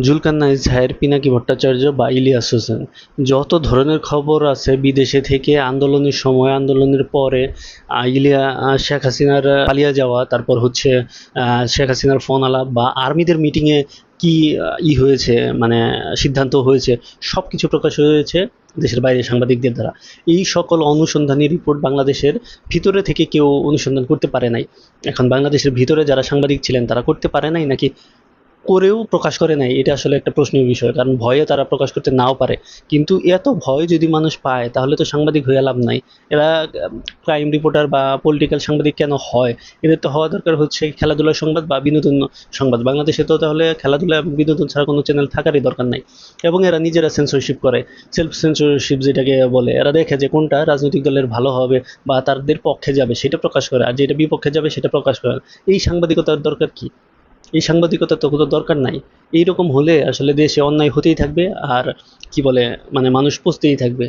জুলকারনাইন, জাহের, পিনাকি ভট্টাচার্য বা ইলিয়াস হোসেন, যত ধরনের খবর আছে বিদেশে থেকে আন্দোলনের সময়, আন্দোলনের পরে, শেখ হাসিনার পালিয়ে যাওয়া, তারপর হচ্ছে শেখ হাসিনার ফোন আলাপ বা আর্মিদের মিটিংয়ে কি হয়েছে, মানে সিদ্ধান্ত হয়েছে, সব কিছু প্রকাশ হয়েছে দেশের বাইরে সাংবাদিকদের দ্বারা। এই সকল অনুসন্ধানী রিপোর্ট বাংলাদেশের ভিতরে থেকে কেউ অনুসন্ধান করতে পারে নাই। এখন বাংলাদেশের ভিতরে যারা সাংবাদিক ছিলেন তারা করতে পারে নাই, নাকি করেও প্রকাশ করে নাই, এটা আসলে একটা প্রশ্নের বিষয়। কারণ ভয়ে তারা প্রকাশ করতে নাও পারে। কিন্তু এত ভয় যদি মানুষ পায় তাহলে তো সাংবাদিক হয়ে লাভ নাই। এরা ক্রাইম রিপোর্টার বা পলিটিক্যাল সাংবাদিক কেন হয়? এদের তো হওয়া দরকার হচ্ছে খেলাধুলার সংবাদ বা বিনোদন সংবাদ। বাংলাদেশে তো তাহলে খেলাধুলা এবং বিনোদন ছাড়া কোনো চ্যানেল থাকারই দরকার নাই। এবং এরা নিজেরা সেন্সরশিপ করে, সেলফ সেন্সরশিপ যেটাকে বলে। এরা দেখে যে কোনটা রাজনৈতিক দলের ভালো হবে বা তাদের পক্ষে যাবে সেটা প্রকাশ করে, আর যেটা বিপক্ষে যাবে সেটা প্রকাশ করে না। এই সাংবাদিকতার দরকার কি? এই সাংবাদিকতার তো কোনো দরকার নাই। এইরকম হলে আসলে দেশে অন্যায় হতেই থাকবে, আর কি বলে, মানে মানুষ পচতেই থাকবে।